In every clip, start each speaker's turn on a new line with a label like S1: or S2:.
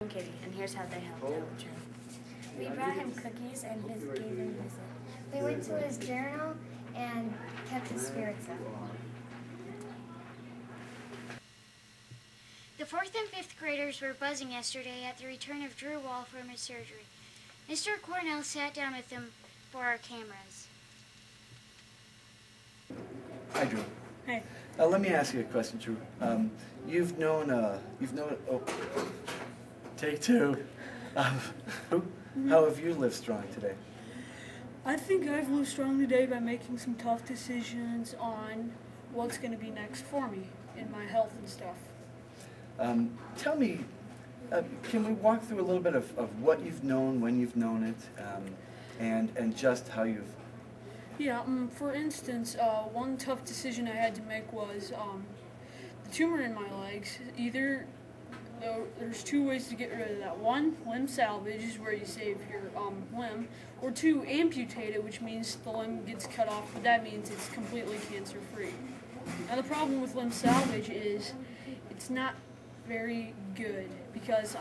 S1: Kitty, and here's how they helped out Drew.
S2: We brought him cookies and gave him a visit. We went to his journal and kept his spirits up.
S3: The 4th and 5th graders were buzzing yesterday at the return of Drew Wall from his surgery. Mr. Cornell sat down with them for our cameras.
S4: Hi, Drew.
S5: Hey.
S4: Let me ask you a question, Drew. You've known, take two. How have you lived strong today?
S5: I think I've lived strong today by making some tough decisions on what's going to be next for me in my health and stuff.
S4: Tell me, can we walk through a little bit of what you've known, when you've known it, and just how you've...
S5: Yeah, for instance, one tough decision I had to make was the tumor in my legs. Either there's two ways to get rid of that. One, limb salvage is where you save your limb, or two, amputate it, which means the limb gets cut off, but that means it's completely cancer-free. Now the problem with limb salvage is it's not very good because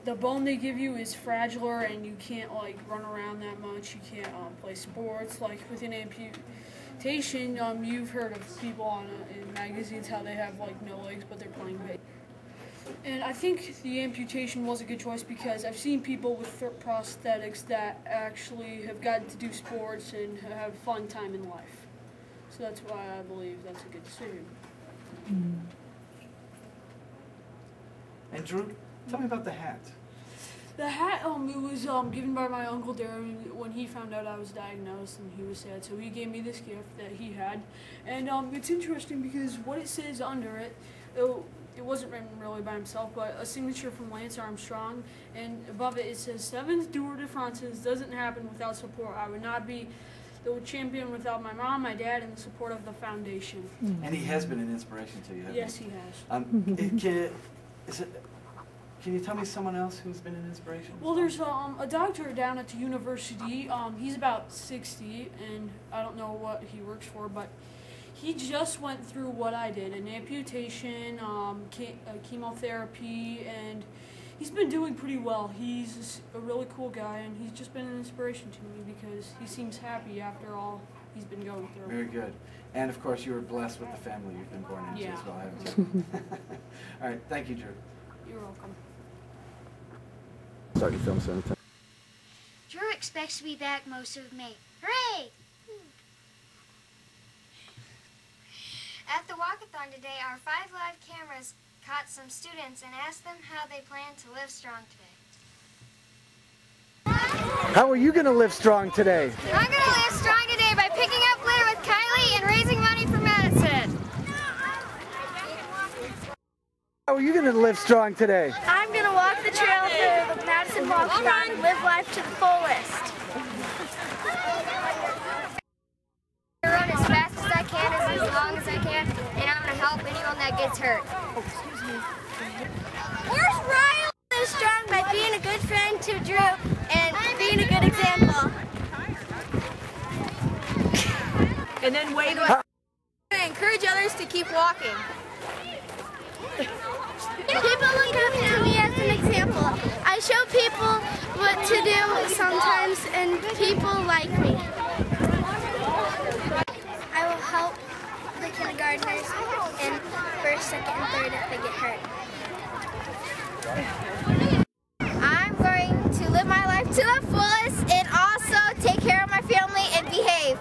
S5: the bone they give you is fragiler and you can't like run around that much. You can't play sports. Like with an amputation, you've heard of people in magazines how they have like no legs but they're playing baseball. And I think the amputation was a good choice because I've seen people with foot prosthetics that actually have gotten to do sports and have fun time in life. So that's why I believe that's a good decision.
S4: And Drew, tell me about the hat.
S5: The hat, it was given by my Uncle Darren when he found out I was diagnosed and he was sad, so he gave me this gift that he had. And it's interesting because what it says under it, it wasn't written really by himself, but a signature from Lance Armstrong, and above it, it says, 7th Tour de France doesn't happen without support. I would not be the champion without my mom, my dad, and the support of the foundation.
S4: And he has been an inspiration to you, hasn't
S5: Yes, he has.
S4: Can you tell me someone else who's been an inspiration?
S5: Well, there's a doctor down at the university. He's about 60, and I don't know what he works for, but he just went through what I did, an amputation, chemotherapy, and he's been doing pretty well. He's a really cool guy, and he's just been an inspiration to me because he seems happy after all he's been going through.
S4: Very good. And of course, you were blessed with the family you've been born into as well, haven't you? All right, thank you, Drew.
S5: You're welcome.
S6: Start your film sometime.
S3: Drew expects to be back most of May. Hooray!
S2: At the walkathon today, our 5 live cameras caught some students and asked them how they plan to live strong today.
S4: How are you going to live strong today?
S2: I'm going to live strong today by picking up litter with Kylie and raising money for Madison.
S4: How are you going to live strong today?
S2: I'm going to walk the trail through the Madison walkathon and live life to the fullest. I'm going to run as fast as I can, as long as I can, and I'm going to help anyone that gets hurt. Where's Ryan live strong by being a good friend to Drew and being a good example.
S1: And then wait.
S2: I encourage others to keep walking. People look up to me as an example. I show people what to do sometimes, and people like me. I will help the kindergartners in 1st, 2nd, and 3rd if they get hurt. I'm going to live my life to the fullest and also take care of my family and behave.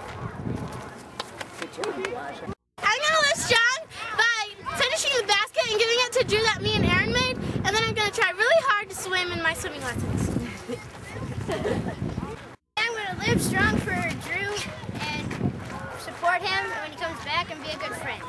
S2: I'm going to live strong by finishing the basket and giving it to Drew that me and Aaron made, and then I'm going to try really hard to swim in my swimming lessons. I'm going to live strong for Drew and support him when he comes back and be a good friend.